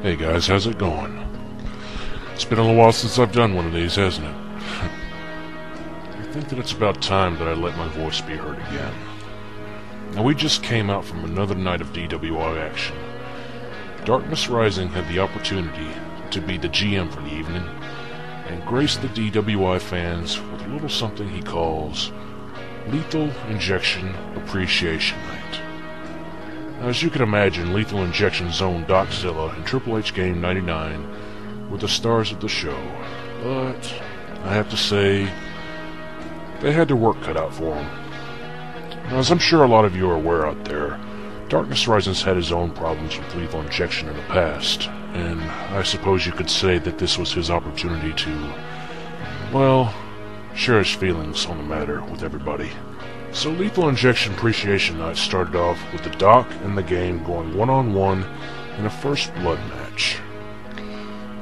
Hey guys, how's it going? It's been a little while since I've done one of these, hasn't it? I think that it's about time that I let my voice be heard again. Now, we just came out from another night of DWI action. Darkness Rising had the opportunity to be the GM for the evening and grace the DWI fans with a little something he calls Lethal Injection Appreciation Night. Now, as you can imagine, Lethal Injection's own Doczilla and Triple H Game 99 were the stars of the show, but I have to say, they had their work cut out for them. Now, as I'm sure a lot of you are aware out there, Darkness Rising's had his own problems with Lethal Injection in the past, and I suppose you could say that this was his opportunity to, well, share his feelings on the matter with everybody. So Lethal Injection Appreciation Night started off with the Doc and the Game going one-on-one in a first blood match,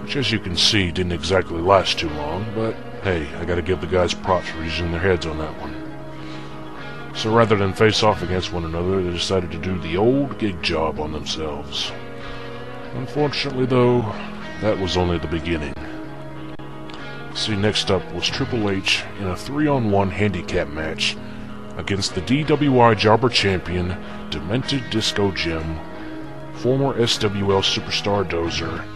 which, as you can see, didn't exactly last too long, but hey, I gotta give the guys props for using their heads on that one. So rather than face off against one another, they decided to do the old gig job on themselves. Unfortunately, though, that was only the beginning. See, next up was Triple H in a 3-on-1 handicap match against the DWI Jobber Champion, Demented Disco Jim, former SWL Superstar Dozer,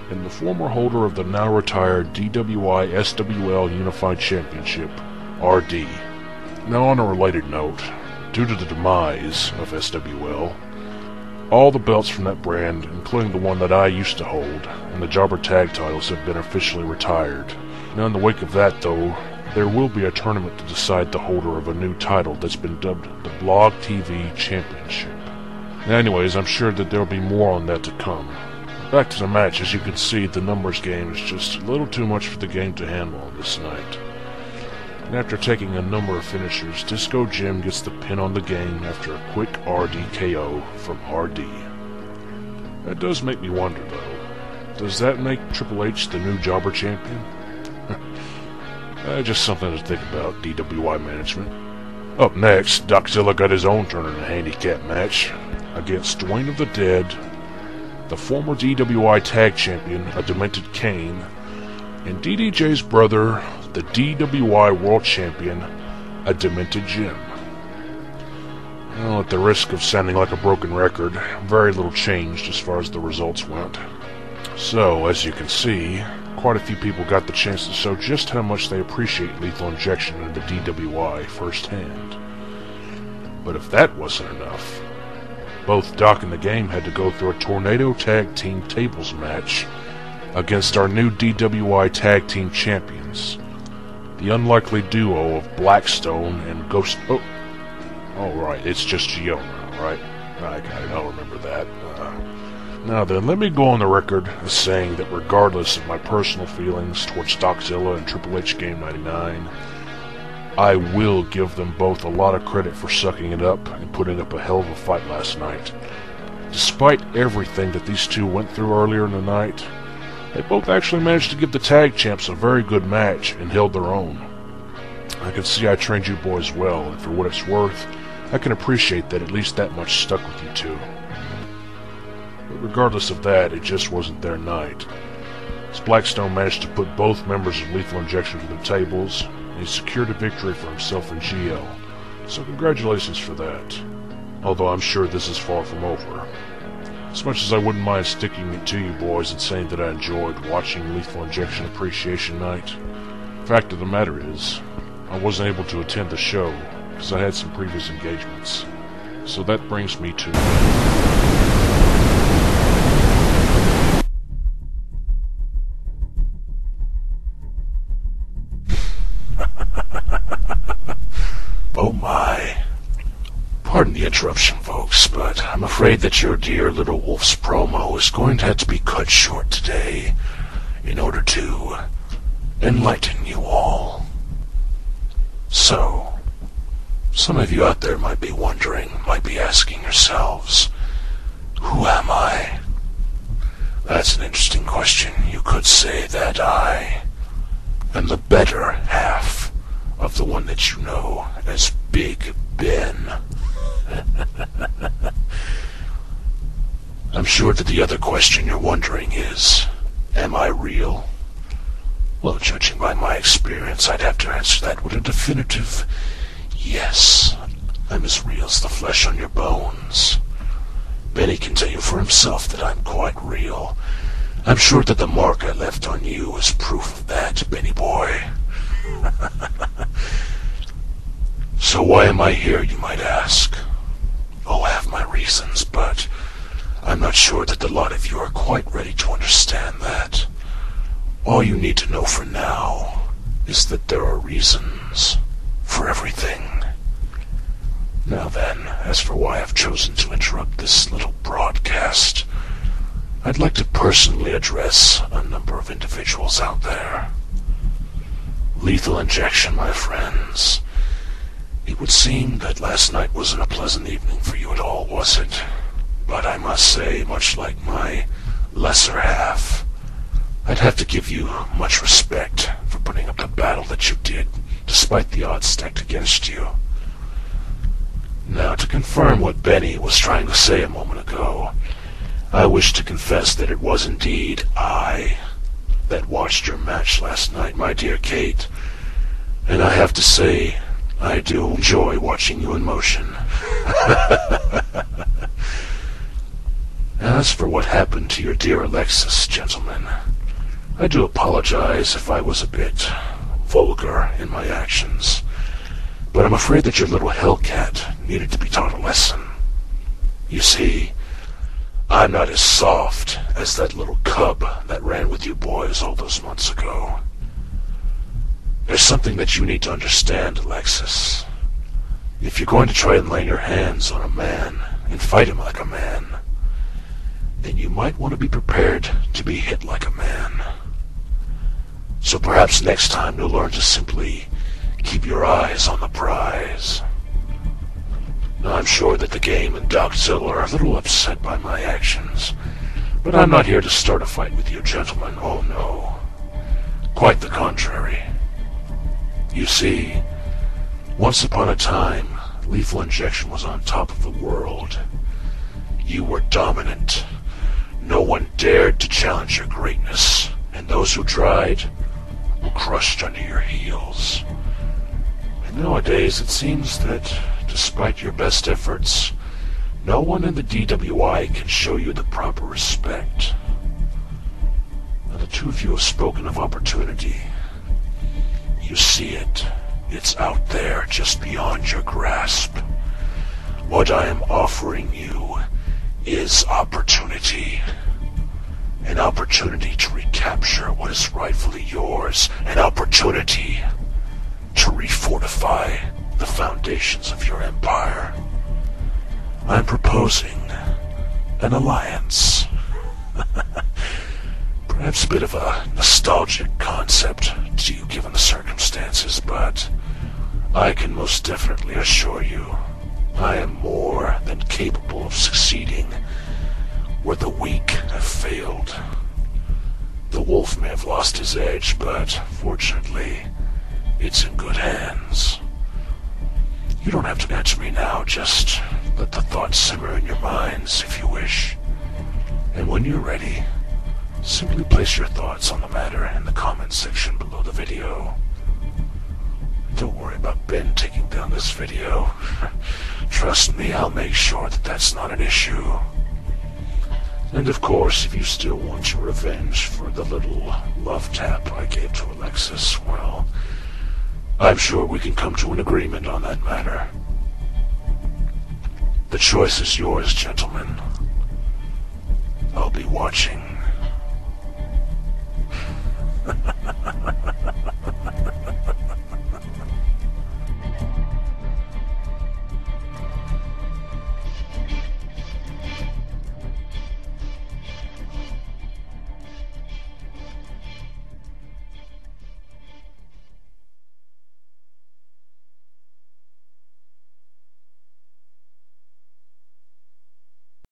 and the former holder of the now-retired DWI SWL Unified Championship, RD. Now, on a related note, due to the demise of SWL, all the belts from that brand, including the one that I used to hold, and the Jobber Tag titles have been officially retired. Now, in the wake of that, though, there will be a tournament to decide the holder of a new title that's been dubbed the Blog TV Championship. Now, anyways, I'm sure that there will be more on that to come. Back to the match. As you can see, the numbers game is just a little too much for the game to handle this night. And after taking a number of finishers, Disco Jim gets the pin on the Game after a quick RDKO from RD. That does make me wonder, though. Does that make Triple H the new Jobber Champion? Just something to think about, DWI management. Up next, Doczilla got his own turn in a handicap match against Dwayne of the Dead, the former DWI Tag Champion, a Demented Kane, and DDJ's brother, the DWI World Champion, a Demented Jim. Well, at the risk of sounding like a broken record, very little changed as far as the results went. So, as you can see, quite a few people got the chance to show just how much they appreciate Lethal Injection and the DWI firsthand. But if that wasn't enough, both Doc and the Game had to go through a Tornado Tag Team Tables match against our new DWI Tag Team Champions, the unlikely duo of Blackstone and Ghost... Oh, right, it's just Gio now, right? I got it, I'll remember that. Now then, let me go on the record as saying that regardless of my personal feelings towards Doczilla and Triple H Game 99, I will give them both a lot of credit for sucking it up and putting up a hell of a fight last night. Despite everything that these two went through earlier in the night, they both actually managed to give the tag champs a very good match and held their own. I can see I trained you boys well, and for what it's worth, I can appreciate that at least that much stuck with you two. But regardless of that, it just wasn't their night, as Blackstone managed to put both members of Lethal Injection to the tables, and he secured a victory for himself and GL, so congratulations for that. Although I'm sure this is far from over. As much as I wouldn't mind sticking it to you boys and saying that I enjoyed watching Lethal Injection Appreciation Night, the fact of the matter is, I wasn't able to attend the show because I had some previous engagements. So that brings me to... Oh my. Pardon the interruption, folks, but I'm afraid that your dear little wolf's promo is going to have to be cut short today in order to enlighten you all. So, some of you out there might be wondering, might be asking yourselves, who am I? That's an interesting question. You could say that I am the better half of the one that you know as Big Ben. I'm sure that the other question you're wondering is, am I real? Well, judging by my experience, I'd have to answer that with a definitive yes. I'm as real as the flesh on your bones. Benny can tell you for himself that I'm quite real. I'm sure that the mark I left on you is proof of that, Benny boy. So why am I here, you might ask? Oh, I have my reasons, but I'm not sure that the lot of you are quite ready to understand that. All you need to know for now is that there are reasons for everything. Now then, as for why I've chosen to interrupt this little broadcast, I'd like to personally address a number of individuals out there. Lethal injection, my friends. It would seem that last night wasn't a pleasant evening for you at all, was it? But I must say, much like my lesser half, I'd have to give you much respect for putting up the battle that you did, despite the odds stacked against you. Now, to confirm what Benny was trying to say a moment ago, I wish to confess that it was indeed I that watched your match last night, my dear Kate. And I have to say, I do enjoy watching you in motion. As for what happened to your dear Alexis, gentlemen, I do apologize if I was a bit vulgar in my actions, but I'm afraid that your little hellcat needed to be taught a lesson. You see, I'm not as soft as that little cub that ran with you boys all those months ago. There's something that you need to understand, Alexis. If you're going to try and lay your hands on a man and fight him like a man, then you might want to be prepared to be hit like a man. So perhaps next time you'll learn to simply keep your eyes on the prize. Now, I'm sure that the game and Doczilla are a little upset by my actions, but I'm not here to start a fight with you, gentlemen. Oh no. Quite the contrary. You see, once upon a time, Lethal Injection was on top of the world. You were dominant. No one dared to challenge your greatness, and those who tried were crushed under your heels. And nowadays it seems that, despite your best efforts, no one in the DWI can show you the proper respect. Now, the two of you have spoken of opportunity. You see it. It's out there, just beyond your grasp. What I am offering you is opportunity. An opportunity to recapture what is rightfully yours. An opportunity to refortify the foundations of your empire. I'm proposing an alliance. Perhaps a bit of a nostalgic concept to you given the circumstances, but I can most definitely assure you I am more than capable of succeeding where the weak have failed. The wolf may have lost his edge, but fortunately, it's in good hands. You don't have to answer me now, just let the thoughts simmer in your minds if you wish. And when you're ready, simply place your thoughts on the matter in the comments section below the video. Don't worry about Ben taking down this video. Trust me, I'll make sure that that's not an issue. And of course, if you still want your revenge for the little love tap I gave to Alexis, well, I'm sure we can come to an agreement on that matter. The choice is yours, gentlemen. I'll be watching.